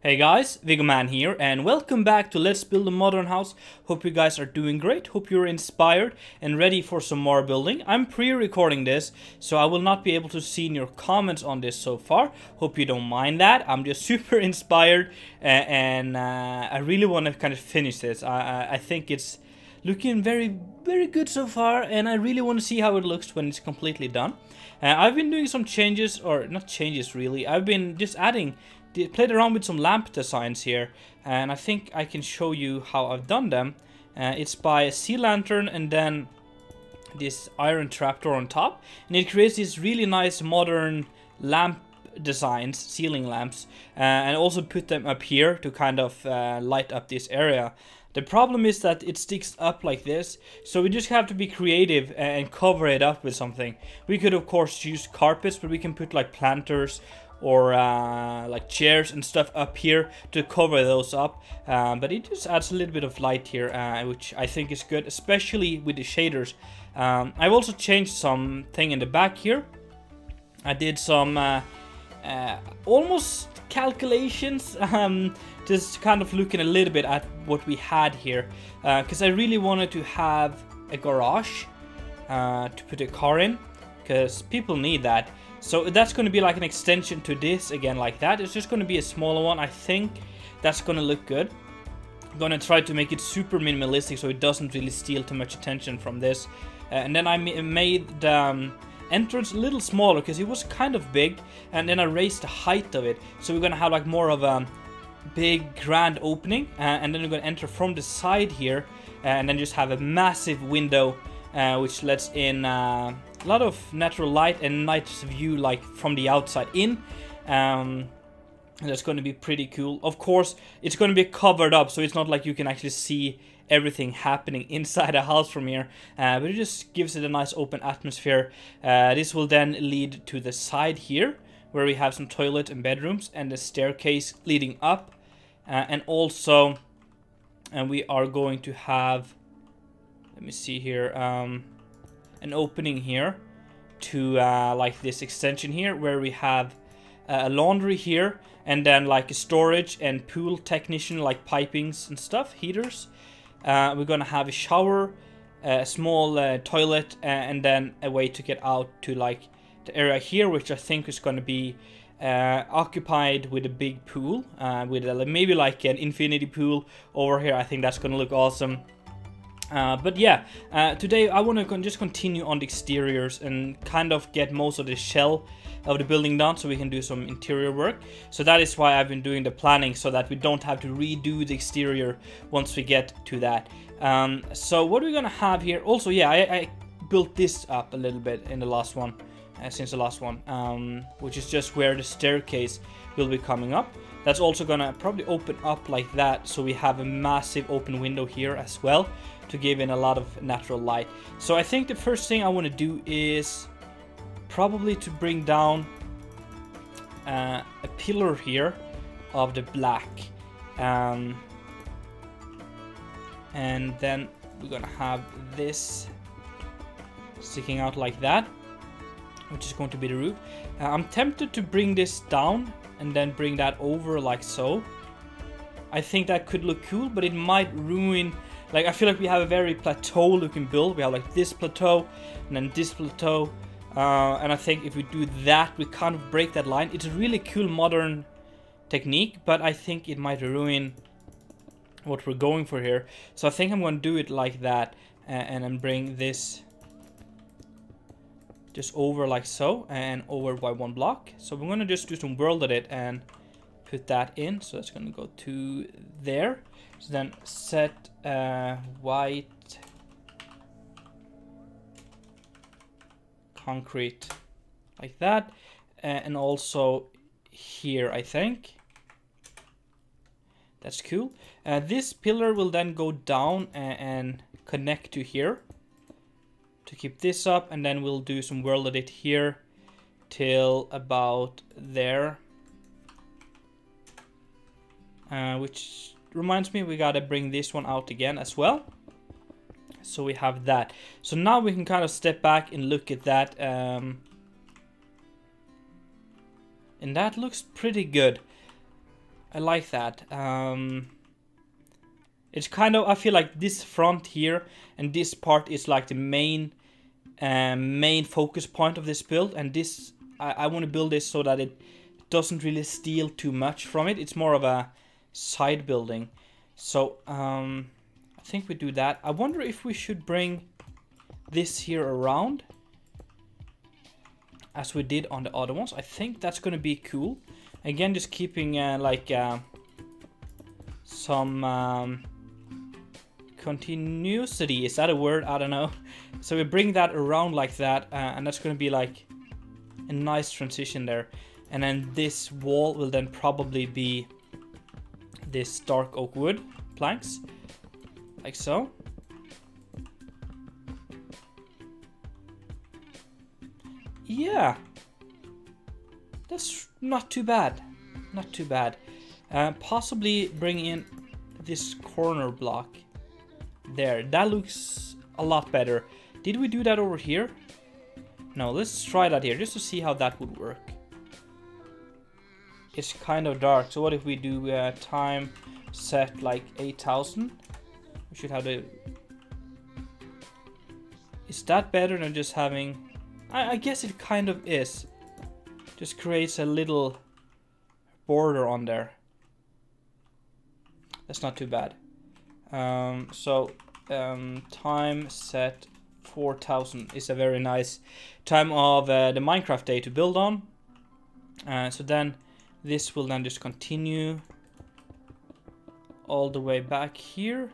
Hey guys, Vigoman here, and welcome back to Let's Build a Modern House. Hope you guys are doing great, hope you're inspired and ready for some more building. I'm pre-recording this, so I will not be able to see your comments on this so far. Hope you don't mind that. I'm just super inspired, and I really want to kind of finish this. I think it's looking very good so far, and I really want to see how it looks when it's completely done. I've been doing some changes, or not changes really, I've been just played around with some lamp designs here, and I think I can show you how I've done them. It's by a sea lantern and then this iron trapdoor on top, and it creates these really nice modern lamp designs, ceiling lamps, and also put them up here to kind of light up this area. The problem is that it sticks up like this, so we just have to be creative and cover it up with something. We could of course use carpets, but we can put like planters or like chairs and stuff up here to cover those up, but it just adds a little bit of light here, which I think is good, especially with the shaders. I've also changed something in the back here. I did some almost calculations, just kind of looking a little bit at what we had here, because I really wanted to have a garage to put a car in, because people need that. So that's going to be like an extension to this, again like that. It's just going to be a smaller one. I think that's going to look good. I'm going to try to make it super minimalistic so it doesn't really steal too much attention from this. And then I made the entrance a little smaller because it was kind of big, and then I raised the height of it. So we're going to have like more of a big grand opening, and then we're going to enter from the side here, and then just have a massive window which lets in a lot of natural light and nice view like from the outside in. And that's going to be pretty cool. Of course it's going to be covered up, so it's not like you can actually see everything happening inside a house from here, but it just gives it a nice open atmosphere. This will then lead to the side here, where we have some toilet and bedrooms and the staircase leading up, and also we are going to have, let me see here, an opening here to like this extension here, where we have a laundry here, and then like a storage and pool technician, like pipings and stuff, heaters. We're gonna have a shower, a small toilet, and then a way to get out to like the area here, which I think is gonna be occupied with a big pool, with maybe like an infinity pool over here. I think that's gonna look awesome. But yeah, today I want to just continue on the exteriors and kind of get most of the shell of the building done so we can do some interior work. So that is why I've been doing the planning, so that we don't have to redo the exterior once we get to that. So what are we gonna have here? Also, yeah, I built this up a little bit in the last one, since the last one, which is just where the staircase will be coming up. That's also gonna probably open up like that, so we have a massive open window here as well, to give in a lot of natural light. So I think the first thing I want to do is probably to bring down a pillar here of the black, and then we're gonna have this sticking out like that, which is going to be the roof. I'm tempted to bring this down and then bring that over like so. I think that could look cool, but it might ruin, like, I feel like we have a very plateau looking build. We have like this plateau and then this plateau, and I think if we do that, we kind of break that line. It's a really cool modern technique, but I think it might ruin what we're going for here. So I think I'm going to do it like that, and then bring this just over like so, and over by one block. So we're going to just do some world edit and put that in. So it's going to go to there. So then set white concrete like that, and also here I think. That's cool. This pillar will then go down and connect to here to keep this up, and then we'll do some world edit here till about there, which reminds me we gotta bring this one out again as well. So we have that. So now we can kind of step back and look at that, and that looks pretty good. I like that. It's kind of, I feel like this front here and this part is like the main focus point of this build, and this I want to build this so that it doesn't really steal too much from it. It's more of a side building. So I think we do that. I wonder if we should bring this here around as we did on the other ones. I think that's going to be cool. Again, just keeping like some continuity. Is that a word? I don't know. So we bring that around like that, and that's going to be like a nice transition there. And then this wall will then probably be this dark oak wood planks, like so. Yeah, that's not too bad. Not too bad. Possibly bring in this corner block there. That looks a lot better. Did we do that over here? No, let's try that here just to see how that would work. It's kind of dark, so what if we do time set like 8,000? We should have the... Is that better than just having... I guess it kind of is. Just creates a little border on there. That's not too bad. Time set 4,000 is a very nice time of the Minecraft day to build on. So then this will then just continue all the way back here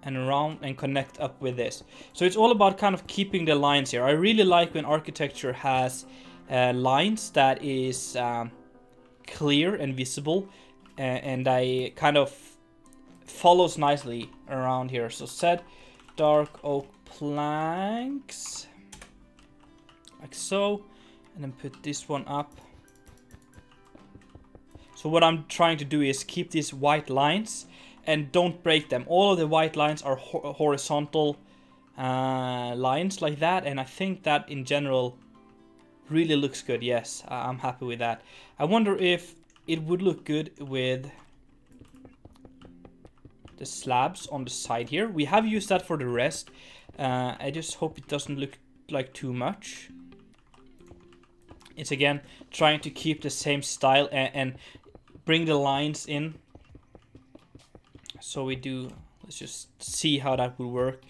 and around and connect up with this. So it's all about kind of keeping the lines here. I really like when architecture has lines that is clear and visible, and I kind of follows nicely around here. So set dark oak planks like so, and then put this one up. So what I'm trying to do is keep these white lines and don't break them. All of the white lines are horizontal lines like that, and I think that in general really looks good. Yes, I'm happy with that. I wonder if it would look good with the slabs on the side here. We have used that for the rest. I just hope it doesn't look like too much. It's again trying to keep the same style and bring the lines in. So we do, let's just see how that will work.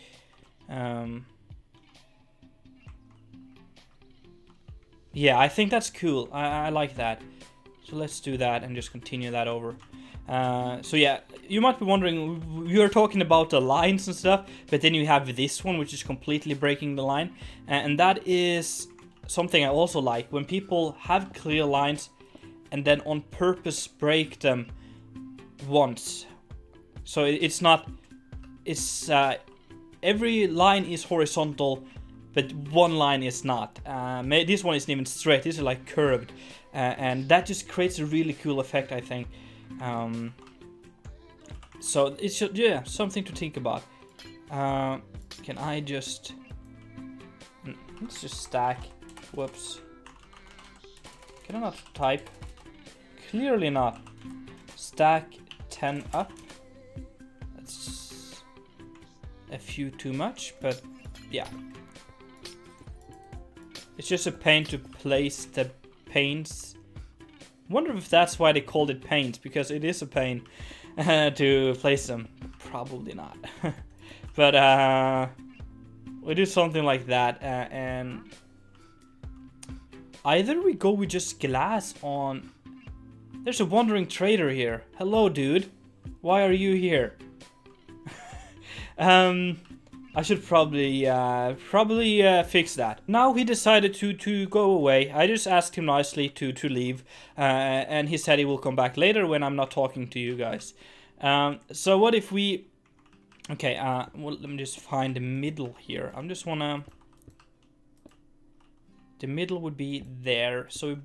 Yeah, I think that's cool. I like that. So let's do that and just continue that over. So yeah, you might be wondering, we are talking about the lines and stuff, but then you have this one, which is completely breaking the line. And that is something I also like, when people have clear lines and then on purpose break them once. So it's not, it's every line is horizontal, but one line is not. This one isn't even straight, this is like curved. And that just creates a really cool effect, I think. So it's just, yeah, something to think about. Can I just, let's just stack. Whoops. Can I not type? Clearly not. Stack 10 up. That's a few too much, but yeah. It's just a pain to place the panes. Wonder if that's why they called it panes, because it is a pain to place them. Probably not. But we do something like that, and either we go with just glass on. There's a wandering trader here. Hello, dude. Why are you here? I should probably fix that. Now he decided to go away. I just asked him nicely to leave, and he said he will come back later when I'm not talking to you guys. So what if we? Okay. Well, let me just find the middle here. I'm just wanna. The middle would be there. So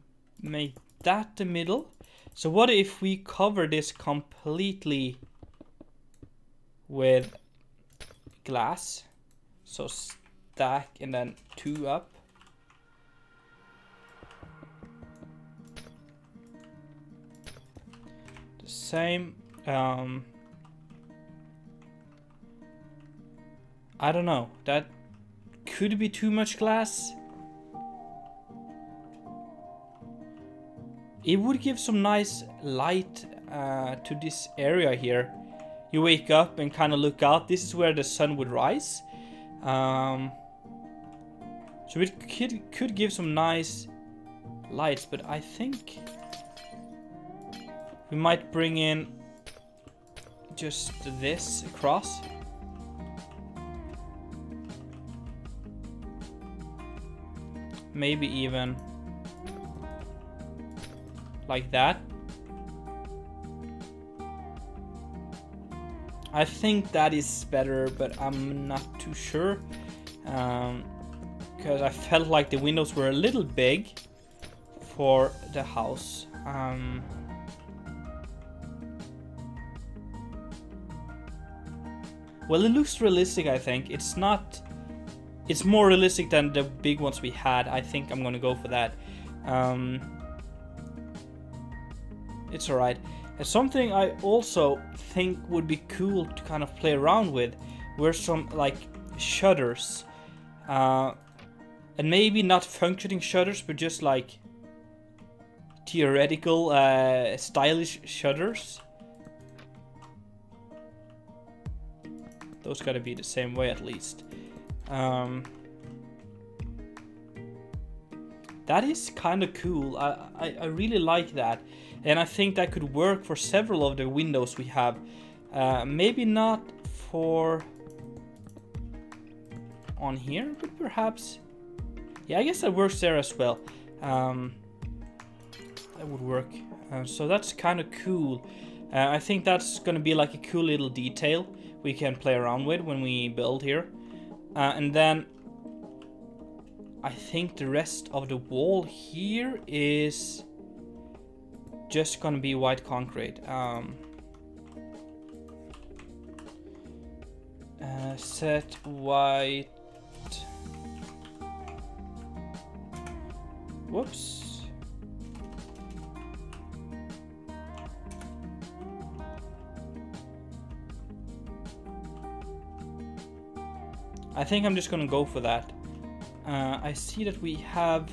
we make that the middle. So what if we cover this completely with glass? So stack and then 2 up. the same. I don't know. That could be too much glass. It would give some nice light to this area here. You wake up and kind of look out. This is where the sun would rise. So it could give some nice lights, but I think we might bring in just this across. Maybe even like that. I think that is better, but I'm not too sure. Because I felt like the windows were a little big for the house. Well, it looks realistic, I think. It's not... It's more realistic than the big ones we had. I think I'm gonna go for that. It's alright. And something I also think would be cool to kind of play around with were some like shutters. And maybe not functioning shutters, but just like theoretical stylish shutters. Those gotta be the same way at least. That is kind of cool. I really like that, and I think that could work for several of the windows we have. Maybe not for on here, but perhaps. Yeah, I guess that works there as well. That would work. So that's kind of cool. I think that's gonna be like a cool little detail we can play around with when we build here. And then I think the rest of the wall here is just gonna be white concrete. Set white. Whoops. I think I'm just gonna go for that. I see that we have...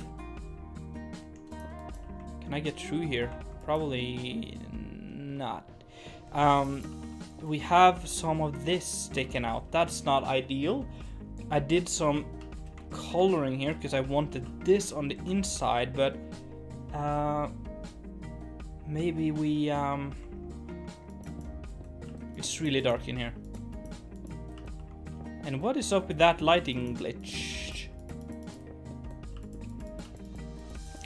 Can I get through here? Probably not. We have some of this sticking out. That's not ideal. I did some coloring here because I wanted this on the inside, but maybe we... It's really dark in here. And what is up with that lighting glitch?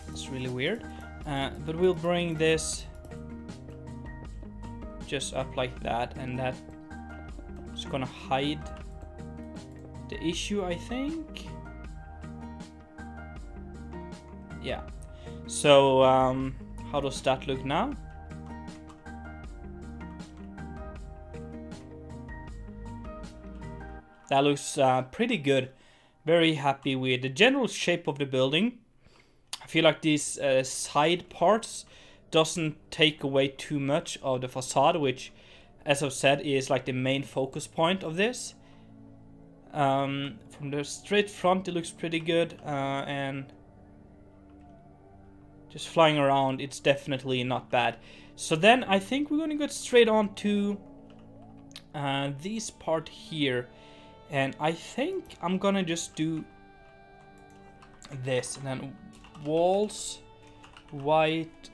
It's really weird. But we'll bring this just up like that, and that is gonna hide the issue, I think. Yeah. So how does that look now? That looks pretty good. Very happy with the general shape of the building. I feel like these side parts doesn't take away too much of the facade, which, as I've said, is like the main focus point of this. From the straight front, it looks pretty good, and just flying around, it's definitely not bad. So then I think we're gonna go straight on to this part here. And I think I'm gonna just do this, and then walls, white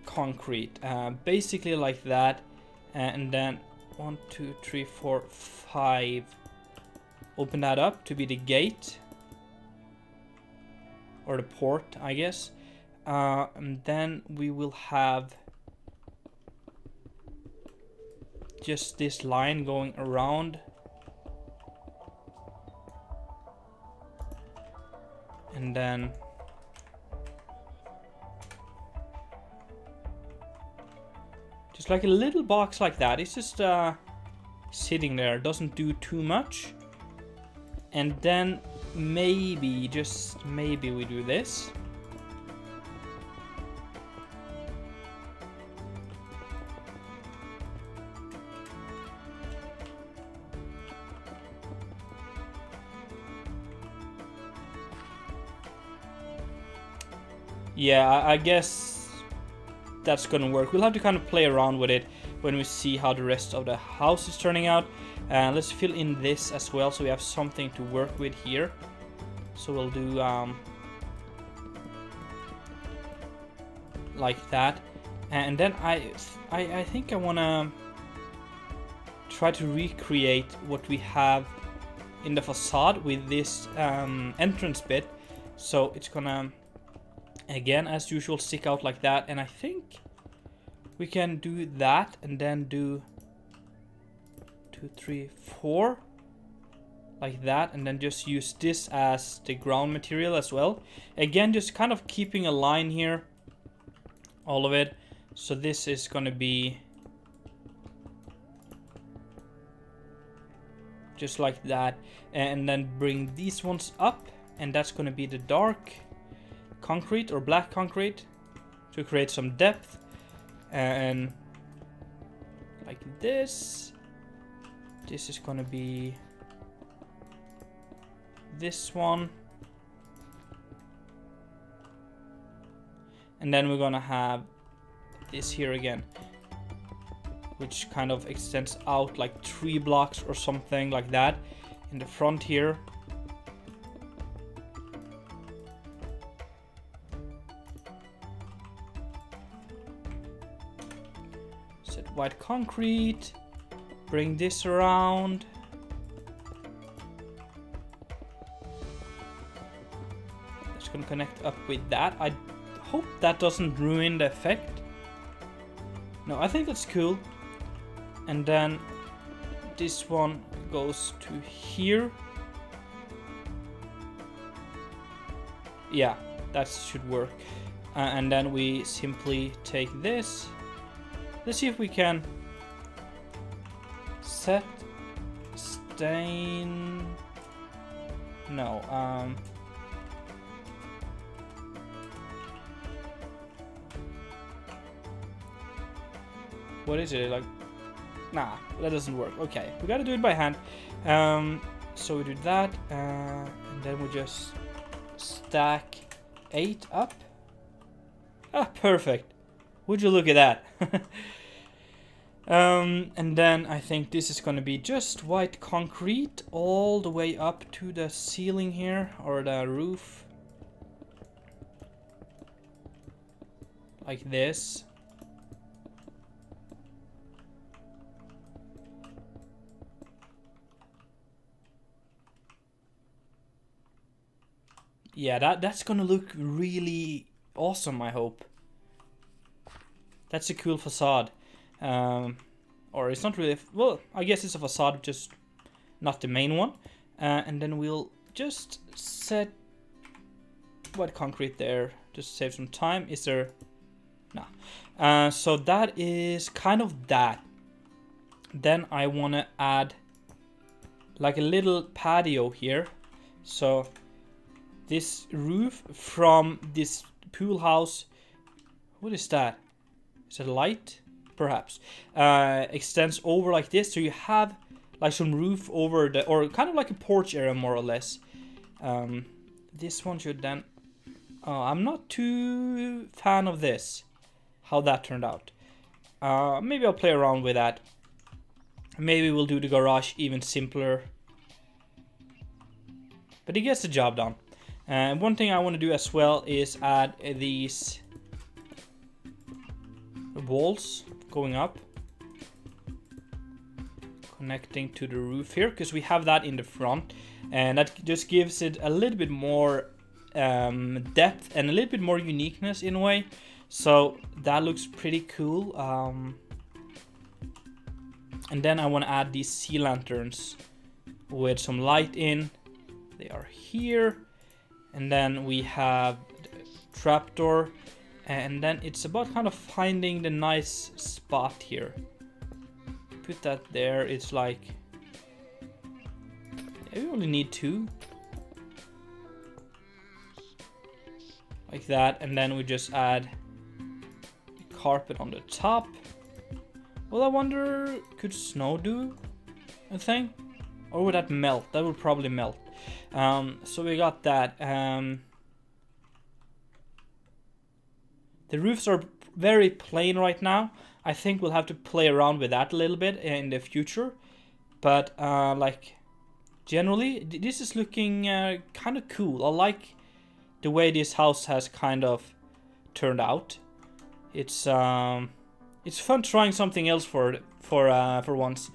concrete, basically like that, and then 1, 2, 3, 4, 5. Open that up to be the gate or the port, I guess, and then we will have just this line going around. And then just like a little box like that. It's just sitting there, doesn't do too much. And then maybe, just maybe, we do this. Yeah, I guess that's gonna work. We'll have to kind of play around with it when we see how the rest of the house is turning out. Let's fill in this as well, so we have something to work with here. So we'll do like that, and then I think I wanna try to recreate what we have in the facade with this entrance bit. So it's gonna, again as usual, stick out like that, and I think we can do that and then do 2, 3, 4 like that, and then just use this as the ground material as well. Again, just kind of keeping a line here, all of it. So this is gonna be just like that, and then bring these ones up, and that's gonna be the dark concrete or black concrete to create some depth, and like this. This is gonna be this one, and then we're gonna have this here again, which kind of extends out like 3 blocks or something like that in the front here. Set white concrete, bring this around. Just gonna connect up with that. I hope that doesn't ruin the effect. No, I think that's cool. And then this one goes to here. Yeah, that should work. And then we simply take this. Let's see if we can set stain. No, what is it like? Nah, that doesn't work. Okay, we gotta do it by hand. So we do that, and then we just stack 8 up. Ah, perfect. Would you look at that? And then I think this is gonna be just white concrete all the way up to the ceiling here, or the roof. Like this. Yeah, that's gonna look really awesome, I hope. That's a cool facade. Or it's not really, well, I guess it's a facade, just not the main one. And then we'll just set white concrete there, just save some time. Is there? No. So that is kind of that. Then I wanna add like a little patio here. So this roof from this pool house, what is that? Is it a light? Perhaps. Extends over like this, so you have like some roof over the, or kind of like a porch area more or less. This one should then, I'm not too fan of this, how that turned out. Maybe I'll play around with that. Maybe we'll do the garage even simpler. But it gets the job done. And one thing I want to do as well is add these walls going up, connecting to the roof here, because we have that in the front, and that just gives it a little bit more depth and a little bit more uniqueness in a way. So that looks pretty cool. And then I want to add these sea lanterns with some light in. They are here. And then we have the trapdoor, and then it's about kind of finding the nice spot here. Put that there. It's like, yeah, we only need 2, like that, and then we just add a carpet on the top. Well, I wonder, could snow do a thing, or would that melt? That would probably melt. So we got that. The roofs are very plain right now. I think we'll have to play around with that a little bit in the future. But like generally, this is looking kind of cool. I like the way this house has kind of turned out. It's fun trying something else for once.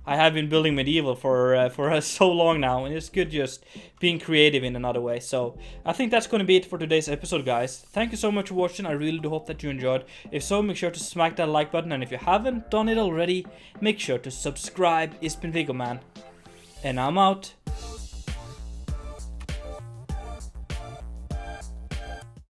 I have been building medieval for so long now, and it's good just being creative in another way. So I think that's going to be it for today's episode, guys. Thank you so much for watching. I really do hope that you enjoyed. If so, make sure to smack that like button, and if you haven't done it already, make sure to subscribe. It's been Viggo Man, and I'm out.